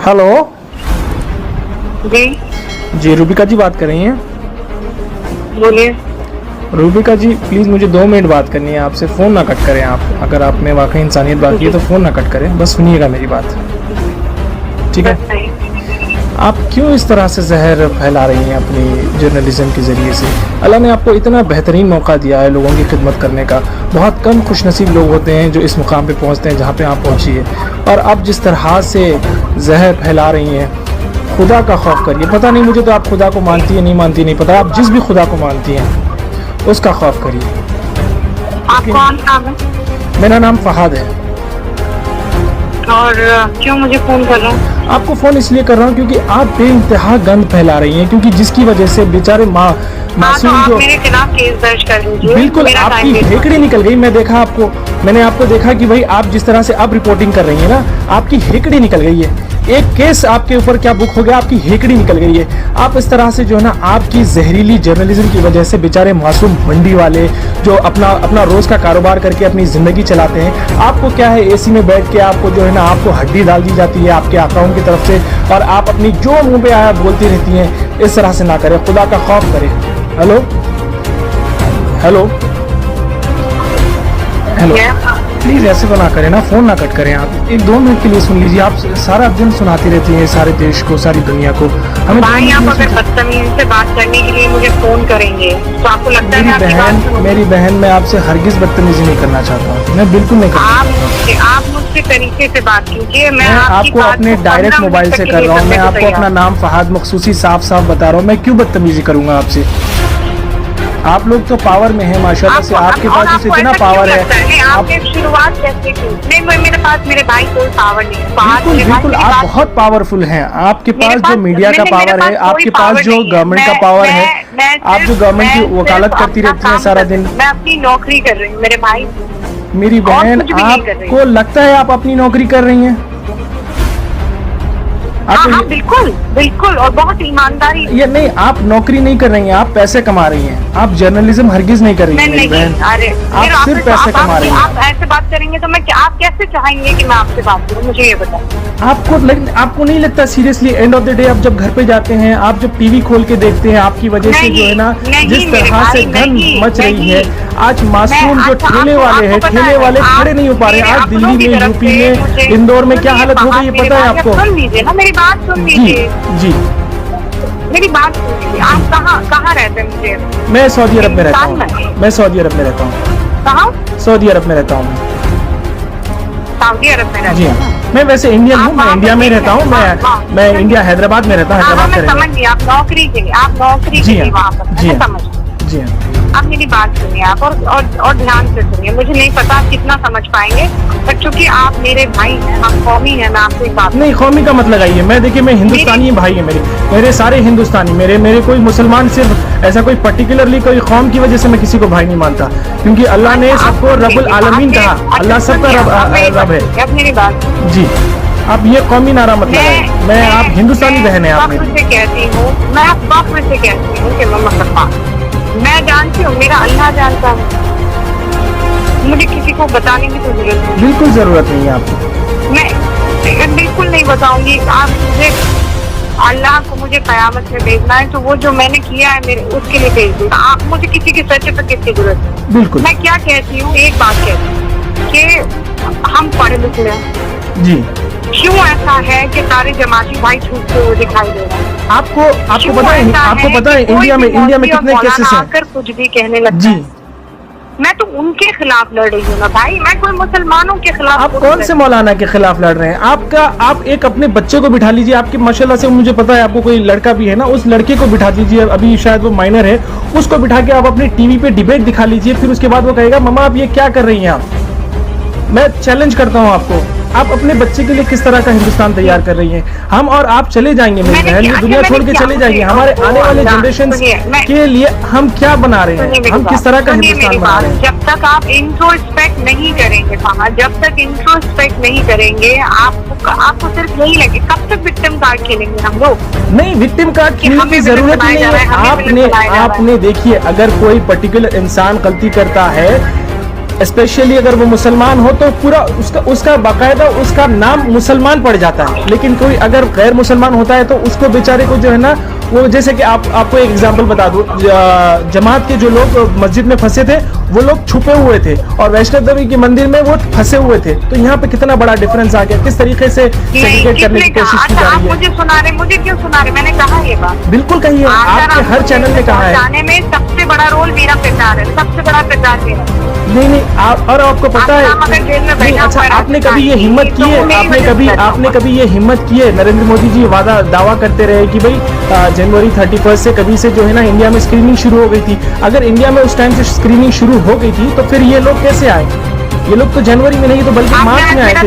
Hello जी जी, रूबिका जी बात कर रही हैं? बोलिए। रूबिका जी प्लीज़ मुझे 2 मिनट बात करनी है आपसे। फ़ोन ना कट करें आप। अगर आप में वाकई इंसानियत बाकी है तो फ़ोन ना कट करें, बस सुनिएगा मेरी बात, ठीक है? आप क्यों इस तरह से जहर फैला रही हैं अपनी जर्नलिज्म के ज़रिए से? अल्लाह ने आपको इतना बेहतरीन मौका दिया है लोगों की खिदमत करने का। बहुत कम खुशनसीब लोग होते हैं जो इस मुकाम पे पहुंचते हैं जहां पे आप पहुंची है। और आप जिस तरह से जहर फैला रही हैं, खुदा का खौफ करिए। पता नहीं मुझे तो आप खुदा को मानती है नहीं मानती नहीं पता, आप जिस भी खुदा को मानती हैं उसका खौफ करिए। आप कौन नाम है? मेरा नाम फहाद है। और क्यों मुझे फोन कर रहा हूँ? आपको फ़ोन इसलिए कर रहा हूँ क्योंकि आप बेइंतहा गंद फैला रही हैं, क्योंकि जिसकी वजह से बेचारे तो मासूम आप जो मेरे खिलाफ केस दर्ज कर लीजिए। बिल्कुल मेरा आपकी टाइम हेकड़ी निकल गई। मैंने आपको देखा कि भाई आप जिस तरह से अब रिपोर्टिंग कर रही हैं ना, आपकी हेकड़ी निकल गई है। एक केस आपके ऊपर क्या बुक हो गया, आपकी हेकड़ी निकल गई है। आप इस तरह से जो है ना, आपकी जहरीली जर्नलिज्म की वजह से बेचारे मासूम मंडी वाले जो अपना रोज का कारोबार करके अपनी जिंदगी चलाते हैं, आपको क्या है एसी में बैठ के आपको जो है ना, आपको हड्डी डाल दी जाती है आपके आकाओं की तरफ से, और आप अपनी जो मुंह पे आया बोलती रहती हैं। इस तरह से ना करें, खुदा का खौफ करें। हेलो हेलो हेलो, प्लीज़ ऐसे तो ना करें ना, फ़ोन ना कट करें आप। 1-2 मिनट के लिए सुन लीजिए। आप सारा दिन सुनाती रहती हैं सारे देश को, सारी दुनिया को। हमें भाई आप अगर बदतमीजी से बात करने के लिए मुझे फोन करेंगे तो आपको लगता है मेरी बहन, मैं आपसे हरगिज़ बदतमीजी नहीं करना चाहता हूँ। मैं बिल्कुल नहीं करता। आप मुझसे तरीके से बात कीजिए। मैं आपको अपने डायरेक्ट मोबाइल से कर रहा हूँ। मैं आपको अपना नाम फहाद मखसूसी साफ साफ बता रहा हूँ। मैं क्यों बदतमीजी करूँगा आपसे? आप लोग तो पावर में हैं माशाल्लाह से, आपके पास इतना पावर है। आपने शुरुआत कैसे की? नहीं, मेरे पास मेरे भाई कोई पावर नहीं है। बिल्कुल आप बहुत पावरफुल हैं। आपके पास जो मीडिया का पावर है, आपके पास जो गवर्नमेंट का पावर है, आप जो गवर्नमेंट की वकालत करती रहती हैं सारा दिन। मैं अपनी नौकरी कर रही हूँ मेरे भाई। मेरी बहन, आपको लगता है आप अपनी नौकरी कर रही हैं? हाँ, बिल्कुल बिल्कुल, और बहुत ईमानदारी। ये नहीं, आप नौकरी नहीं कर रही हैं, आप पैसे कमा रही हैं। आप जर्नलिज्म हरगिज नहीं कर रही हैं मेरी बहन। अरे आप सिर्फ पैसे कमा रही हैं। आप ऐसे बात करेंगे तो आप कैसे चाहेंगे कि मैं आपसे बात करूं? मुझे ये बताओ। आपको नहीं लगता seriously, end of the day आप जब घर पे जाते हैं, आप जब टीवी खोल के देखते हैं, आपकी वजह से जो है ना, जिस तरह से गंद मच रही है। आज मासूम जो ठेले वाले हैं, ठेले वाले खड़े नहीं हो पा रहे हैं। आज दिल्ली में, यूपी में, इंदौर में क्या हालत हो गई है पता है आपको? सुन लीजिए ना, मेरी बात सुन लीजिए। जी, मेरी बात सुन लीजिए। आप कहाँ रहते हैं? मुझे, मैं सऊदी अरब में रहता हूँ। मैं सऊदी अरब में रहता हूँ। कहाँ? सऊदी अरब में रहता हूँ। सऊदी अरब में रहते हैं? जी हाँ, मैं वैसे इंडियन हूँ। मैं इंडिया में रहता हूँ। मैं इंडिया हैदराबाद में रहता हूँ। हैदराबाद में समझ गई। आप नौकरी के लिए वहाँ पर? जी हाँ, समझ। जी हाँ। आप मेरी बात सुनिए आप, और ध्यान से सुनिए। मुझे नहीं पता आप कितना समझ पाएंगे, पर चूंकि आप मेरे भाई हैं, हम कौमी हैं, मैं आपसे एक बात नहीं, कौमी का मत लगाइए। मैं देखिए, मैं हिंदुस्तानी भाई है मेरे सारे हिंदुस्तानी, मेरे कोई मुसलमान, सिर्फ ऐसा कोई पर्टिकुलरली कोई कौम की वजह से मैं किसी को भाई नहीं मानता, क्योंकि अल्लाह ने सबको रब्बुल आलमीन कहा। अल्लाह सबका रब है। अब मेरी बात जी, आप ये कौमी नारा मत लगाइए। मैं आप हिंदुस्तानी बहन है आप मेरी। कहती हूँ, मैं आप से कहती हूँ कि मैं मुसलमान, मैं जानती हूँ, मेरा अल्लाह जानता है। मुझे किसी को बताने की तो जरूरत नहीं। बिल्कुल जरूरत नहीं है आपको। मैं बिल्कुल नहीं बताऊंगी। आप मुझे, अल्लाह को मुझे कयामत में भेजना है तो वो जो मैंने किया है मेरे उसके लिए भेज दूँ। आप मुझे किसी के सर्टिफिकेट की जरूरत नहीं। बिल्कुल। मैं क्या कहती हूँ, एक बात कहती हूँ कि हम पढ़े लिखे हैं। जी, क्यों ऐसा है कि सारे जमाती भाई छूटते हुए दिखाई दे रहे हैं? आपको पता है इंडिया में कितने केसेस हैं? कुछ भी कहने लगता जी, मैं तो उनके खिलाफ लड़ रही हूँ ना भाई। मैं कोई मुसलमानों के खिलाफ। आप कौन से मौलाना के खिलाफ लड़ रहे हैं? आप एक अपने बच्चे को बिठा लीजिए। आपकी माशाल्लाह से, मुझे पता है आपको कोई लड़का भी है ना, उस लड़के को बिठा दीजिए। अभी शायद वो माइनर है, उसको बिठा के आप अपनी टीवी पे डिबेट दिखा लीजिए। फिर उसके बाद वो कहेगा मम्मा आप ये क्या कर रही हैं आप? मैं चैलेंज करता हूँ आपको, आप अपने बच्चे के लिए किस तरह का हिंदुस्तान तैयार कर रही हैं? हम और आप चले जाएंगे मेरी बहन, ये दुनिया छोड़ के चले जाएंगे। हमारे आने वाले जनरेशन के लिए हम क्या बना रहे हैं? हम किस तरह का हिंदुस्तान बना रहे हैं? जब तक आप इंट्रोस्पेक्ट नहीं करेंगे, जब तक इंट्रोस्पेक्ट नहीं करेंगे, आपको सिर्फ यही लगे। कब तक विक्टिम कार्ड खेलेंगे हम लोग? नहीं, विक्टिम कार्ड खेलने की जरूरत नहीं है। आपने देखिए, अगर कोई पर्टिकुलर इंसान गलती करता है स्पेशली अगर वो मुसलमान हो तो पूरा उसका बाकायदा उसका नाम मुसलमान पड़ जाता है। लेकिन कोई अगर गैर मुसलमान होता है तो उसको बेचारे को जो है ना, वो जैसे कि आपको एक एग्जांपल बता दूं, जमात के जो लोग मस्जिद में फंसे थे वो लोग छुपे हुए थे और वैष्णव देवी के मंदिर में वो फंसे हुए थे। तो यहाँ पे कितना बड़ा डिफरेंस आ गया, किस तरीके से सेग्रीगेट करने की कोशिश की जा रही है। मुझे सुना रहे, मुझे क्यों सुना रहे? मैंने कहा ये बात बिल्कुल कही है, आपके हर चैनल में कहा है। जाने में सबसे बड़ा रोल मेरा किरदार है, सबसे बड़ा किरदार मेरा। नहीं और आपको पता है नहीं, अच्छा आपने कभी ये हिम्मत की है, आपने कभी ये हिम्मत की है? नरेंद्र मोदी जी दावा करते रहे कि भाई जनवरी 31 से कभी से जो है ना इंडिया में स्क्रीनिंग शुरू हो गई थी। अगर इंडिया में उस टाइम से स्क्रीनिंग शुरू हो गई थी तो फिर ये लोग कैसे आए? ये लोग तो जनवरी में नहीं तो बल्कि मार्च में आए थे।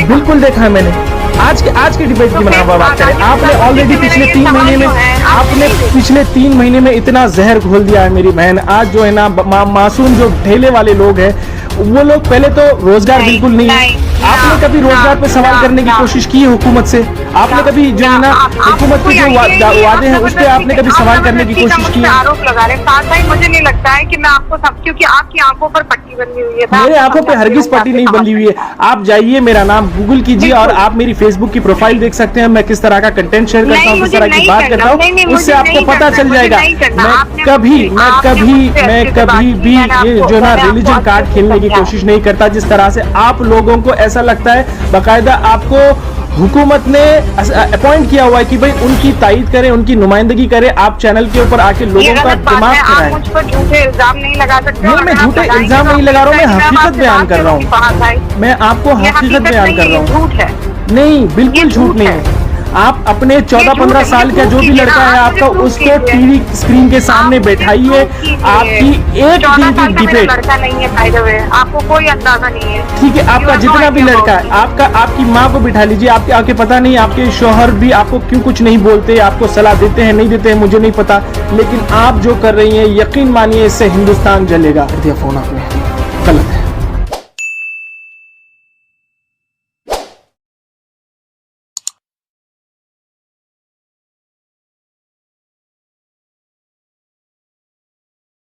बिल्कुल देखा है मैंने। आज के डिबेट की बात करें, आपने ऑलरेडी पिछले 3 महीने में इतना जहर घोल दिया है मेरी बहन। आज जो है ना मासूम जो ठेले वाले लोग हैं वो लोग पहले तो रोजगार बिल्कुल नहीं है। आपने कभी रोजगार पे सवाल करने की कोशिश की है हुकूमत से? आपने कभी जो है ना हुकूमत के जो वादे हैं उस पर आपने कभी सवाल करने की कोशिश की है? आरोप लगा रहे हैं। मुझे नहीं लगता है कि मैं आपको सब, क्योंकि आपकी आंखों पर पट्टी बंधी हुई है। मेरे आंखों पे हरगिज पट्टी नहीं बंधी हुई है। आप जाइए, मेरा नाम गूगल कीजिए और आप मेरी फेसबुक की प्रोफाइल देख सकते हैं। मैं किस तरह का कंटेंट शेयर करता हूँ, किस तरह की बात करता हूँ, उससे आपको पता चल जाएगा। मैं कभी भी ये जो ना रिलीजन कार्ड खेलने की कोशिश नहीं करता। जिस तरह से आप लोगों को ऐसा लगता है, बाकायदा आपको हुकूमत ने अपॉइंट किया हुआ है कि भाई उनकी तायीद करें, उनकी नुमाइंदगी करें। आप चैनल के ऊपर आके लोगों का दिमाग कराएं। मुझ पर झूठे इल्जाम नहीं लगा सकते। मैं झूठे इल्जाम नहीं लगा रहा हूँ, मैं हकीकत बयान कर रहा हूँ। मैं आपको हकीकत बयान कर रहा हूँ। झूठ है नहीं, बिल्कुल झूठ नहीं है। आप अपने 14-15 साल का जो भी लड़का है आपका, उसको टीवी स्क्रीन के सामने बैठाइए। आपकी एक दिन की डिबेट, लड़का नहीं है बाय द वे, आपको कोई अंदाजा नहीं है। ठीक है, आपका जितना भी लड़का है, आपकी माँ को बिठा लीजिए। आपके पता नहीं आपके शौहर भी आपको क्यों कुछ नहीं बोलते, आपको सलाह देते हैं नहीं देते हैं मुझे नहीं पता, लेकिन आप जो कर रही हैं यकीन मानिए इससे हिंदुस्तान जलेगा। फोन आपने गलत है।